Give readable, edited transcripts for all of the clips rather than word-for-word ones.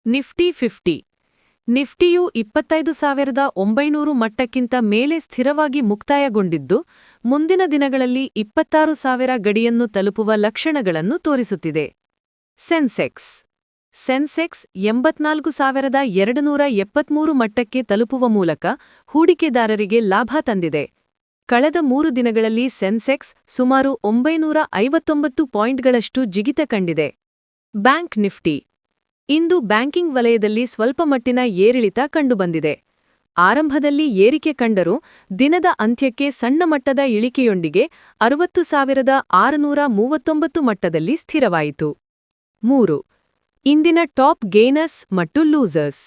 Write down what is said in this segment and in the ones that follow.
Nifty 50 ನಿಫ್ಟಿಯು 25,900 ಮಟ್ಟಕ್ಕಿಂತ ಮೇಲೆ ಸ್ಥಿರವಾಗಿ ಮುಕ್ತಾಯಗೊಂಡಿದ್ದು, ಮುಂದಿನ ದಿನಗಳಲ್ಲಿ 26,000 ಗಡಿಯನ್ನು ತಲುಪುವ ಲಕ್ಷಣಗಳನ್ನು ತೋರಿಸುತ್ತಿದೆ. ಸೆನ್ಸೆಕ್ಸ್ 84,273 ಮಟ್ಟಕ್ಕೆ ತಲುಪುವ ಮೂಲಕ ಹೂಡಿಕೆದಾರರಿಗೆ ಲಾಭ ತಂದಿದೆ. ಕಳೆದ 3 ದಿನಗಳಲ್ಲಿ ಸೆನ್ಸೆಕ್ಸ್ ಸುಮಾರು 959 ಪಾಯಿಂಟ್ಗಳಷ್ಟು ಜಿಗಿತ ಕಂಡಿದೆ. ಬ್ಯಾಂಕ್ ನಿಫ್ಟಿ ಇಂದು ಬ್ಯಾಂಕಿಂಗ್ ವಲಯದಲ್ಲಿ ಸ್ವಲ್ಪಮಟ್ಟಿನ ಏರಿಳಿತ ಕಂಡುಬಂದಿದೆ. ಆರಂಭದಲ್ಲಿ ಏರಿಕೆ ಕಂಡರೂ ದಿನದ ಅಂತ್ಯಕ್ಕೆ ಸಣ್ಣ ಮಟ್ಟದ ಇಳಿಕೆಯೊಂದಿಗೆ 60,639 ಮಟ್ಟದಲ್ಲಿ ಸ್ಥಿರವಾಯಿತು. 3. ಇಂದಿನ ಟಾಪ್ ಗೇನರ್ಸ್ ಮತ್ತು ಲೂಸರ್ಸ್.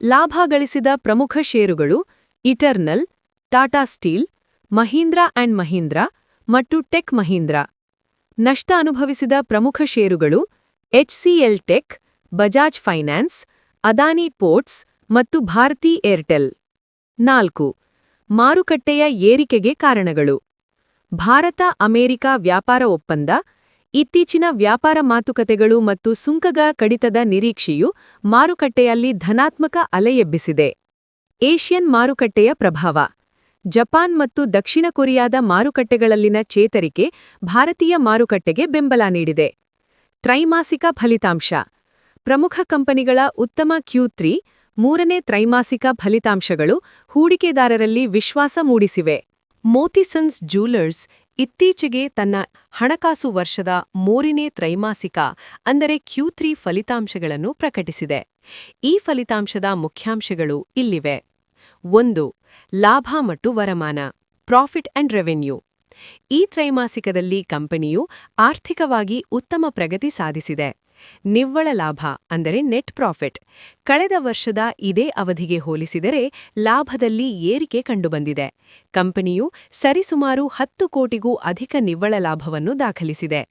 ಲಾಭ ಗಳಿಸಿದ ಪ್ರಮುಖ ಷೇರುಗಳು Eternal, Tata Steel, Mahindra and Mahindra ಮತ್ತು ಟೆಕ್ ಮಹೀಂದ್ರಾ. ನಷ್ಟ ಅನುಭವಿಸಿದ ಪ್ರಮುಖ ಷೇರುಗಳು HCL Tech, Bajaj Finance, Adani Ports ಮತ್ತು ಭಾರತಿ ಏರ್ಟೆಲ್. 4. ಮಾರುಕಟ್ಟೆಯ ಏರಿಕೆಗೆ ಕಾರಣಗಳು. ಭಾರತ-ಅಮೆರಿಕ ವ್ಯಾಪಾರ ಒಪ್ಪಂದ. ಇತ್ತೀಚಿನ ವ್ಯಾಪಾರ ಮಾತುಕತೆಗಳು ಮತ್ತು ಸುಂಕದ ಕಡಿತದ ನಿರೀಕ್ಷೆಯು ಮಾರುಕಟ್ಟೆಯಲ್ಲಿ ಧನಾತ್ಮಕ ಅಲೆ ಎಬ್ಬಿಸಿದೆ. ಏಷ್ಯನ್ ಮಾರುಕಟ್ಟೆಯ ಪ್ರಭಾವ. ಜಪಾನ್ ಮತ್ತು ದಕ್ಷಿಣ ಕೊರಿಯಾದ ಮಾರುಕಟ್ಟೆಗಳಲ್ಲಿನ ಚೇತರಿಕೆ ಭಾರತೀಯ ಮಾರುಕಟ್ಟೆಗೆ ಬೆಂಬಲ ನೀಡಿದೆ. ತ್ರೈಮಾಸಿಕ ಫಲಿತಾಂಶ. ಪ್ರಮುಖ ಕಂಪನಿಗಳ ಉತ್ತಮ Q3, ಮೂರನೇ ತ್ರೈಮಾಸಿಕ ಫಲಿತಾಂಶಗಳು ಹೂಡಿಕೆದಾರರಲ್ಲಿ ವಿಶ್ವಾಸ ಮೂಡಿಸಿವೆ. ಮೋತಿಸನ್ಸ್ ಜ್ಯೂವೆಲರ್ಸ್ ಇತ್ತೀಚೆಗೆ ತನ್ನ ಹಣಕಾಸು ವರ್ಷದ ಮೂರನೇ ತ್ರೈಮಾಸಿಕ ಅಂದರೆ Q3 ಫಲಿತಾಂಶಗಳನ್ನು ಪ್ರಕಟಿಸಿದೆ. ಈ ಫಲಿತಾಂಶದ ಮುಖ್ಯಾಂಶಗಳು ಇಲ್ಲಿವೆ. 1. ಲಾಭ ಮತ್ತು ವರಮಾನ ಪ್ರಾಫಿಟ್ ಅಂಡ್ ರೆವೆನ್ಯೂ. ಈ ತ್ರೈಮಾಸಿಕದಲ್ಲಿ ಕಂಪನಿಯು ಆರ್ಥಿಕವಾಗಿ ಉತ್ತಮ ಪ್ರಗತಿ ಸಾಧಿಸಿದೆ. ನಿವ್ವಳ ಲಾಭ ಅಂದರೆ ನೆಟ್ ಪ್ರಾಫಿಟ್ ಕಳೆದ ವರ್ಷದ ಇದೇ ಅವಧಿಗೆ ಹೋಲಿಸಿದರೆ ಲಾಭದಲ್ಲಿ ಏರಿಕೆ ಕಂಡುಬಂದಿದೆ. ಕಂಪನಿಯು ಸರಿಸುಮಾರು 10 ಕೋಟಿಗೂ ಅಧಿಕ ನಿವ್ವಳ ಲಾಭವನ್ನು ದಾಖಲಿಸಿದೆ.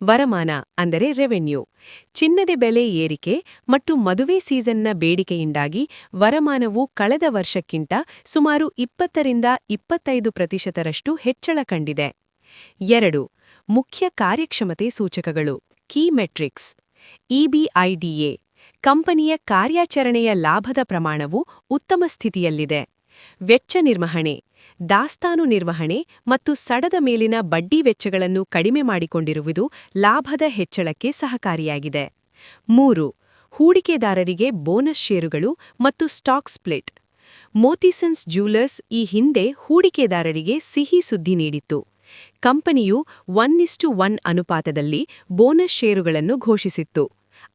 ವರಮಾನ ಅಂದರೆ ರೆವೆನ್ಯೂ. ಚಿನ್ನದ ಬೆಲೆ ಏರಿಕೆ ಮತ್ತು ಮದುವೆ ಸೀಸನ್ನ ಬೇಡಿಕೆಯಿಂದಾಗಿ ವರಮಾನವು ಕಳೆದ ವರ್ಷಕ್ಕಿಂತ ಸುಮಾರು 20-25% ಹೆಚ್ಚಳ ಕಂಡಿದೆ. 2. ಮುಖ್ಯ ಕಾರ್ಯಕ್ಷಮತೆ ಸೂಚಕಗಳು ಕೀ ಮೆಟ್ರಿಕ್ಸ್. ಇಬಿಐಡಿಎ ಕಂಪನಿಯ ಕಾರ್ಯಾಚರಣೆಯ ಲಾಭದ ಪ್ರಮಾಣವು ಉತ್ತಮ ಸ್ಥಿತಿಯಲ್ಲಿದೆ. ವೆಚ್ಚ ನಿರ್ವಹಣೆ. ದಾಸ್ತಾನು ನಿರ್ವಹಣೆ ಮತ್ತು ಸಡದ ಮೇಲಿನ ಬಡ್ಡಿ ವೆಚ್ಚಗಳನ್ನು ಕಡಿಮೆ ಮಾಡಿಕೊಂಡಿರುವುದು ಲಾಭದ ಹೆಚ್ಚಳಕ್ಕೆ ಸಹಕಾರಿಯಾಗಿದೆ. 3. ಹೂಡಿಕೆದಾರರಿಗೆ ಬೋನಸ್ ಷೇರುಗಳು ಮತ್ತು ಸ್ಟಾಕ್ ಸ್ಪ್ಲಿಟ್. ಮೋತಿಸನ್ಸ್ ಜ್ಯೂವೆಲರ್ಸ್ ಈ ಹಿಂದೆ ಹೂಡಿಕೆದಾರರಿಗೆ ಸಿಹಿ ಸುದ್ದಿ ನೀಡಿತ್ತು. ಕಂಪನಿಯು 1:1 ಅನುಪಾತದಲ್ಲಿ ಬೋನಸ್ ಷೇರುಗಳನ್ನು ಘೋಷಿಸಿತ್ತು.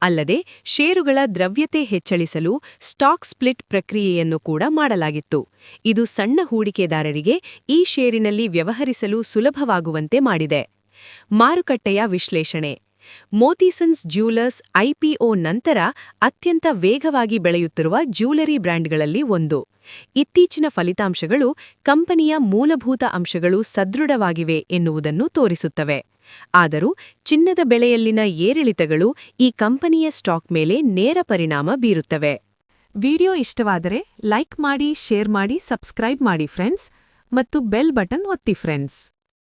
ಅಲ್ಲದೆ ಷೇರುಗಳ ದ್ರವ್ಯತೆ ಹೆಚ್ಚಳಿಸಲು ಸ್ಟಾಕ್ ಸ್ಪ್ಲಿಟ್ ಪ್ರಕ್ರಿಯೆಯನ್ನು ಕೂಡ ಮಾಡಲಾಗಿತ್ತು. ಇದು ಸಣ್ಣ ಹೂಡಿಕೆದಾರರಿಗೆ ಈ ಷೇರಿನಲ್ಲಿ ವ್ಯವಹರಿಸಲು ಸುಲಭವಾಗುವಂತೆ ಮಾಡಿದೆ. ಮಾರುಕಟ್ಟೆಯ ವಿಶ್ಲೇಷಣೆ. ಮೋತಿಸನ್ಸ್ ಜ್ಯೂವೆಲರ್ಸ್ IPO ನಂತರ ಅತ್ಯಂತ ವೇಗವಾಗಿ ಬೆಳೆಯುತ್ತಿರುವ ಜ್ಯೂವೆಲರಿ ಬ್ರ್ಯಾಂಡ್ಗಳಲ್ಲಿ ಒಂದು. ಇತ್ತೀಚಿನ ಫಲಿತಾಂಶಗಳು ಕಂಪನಿಯ ಮೂಲಭೂತ ಅಂಶಗಳು ಸದೃಢವಾಗಿವೆ ಎನ್ನುವುದನ್ನು ತೋರಿಸುತ್ತವೆ. ಆದರೂ ಚಿನ್ನದ ಬೆಲೆಯಲ್ಲಿನ ಏರಿಳಿತಗಳು ಈ ಕಂಪನಿಯ ಸ್ಟಾಕ್ ಮೇಲೆ ನೇರ ಪರಿಣಾಮ ಬೀರುತ್ತವೆ. ವಿಡಿಯೋ ಇಷ್ಟವಾದರೆ ಲೈಕ್ ಮಾಡಿ, ಶೇರ್ ಮಾಡಿ, ಸಬ್ಸ್ಕ್ರೈಬ್ ಮಾಡಿ ಫ್ರೆಂಡ್ಸ್, ಮತ್ತು ಬೆಲ್ ಬಟನ್ ಒತ್ತಿ ಫ್ರೆಂಡ್ಸ್.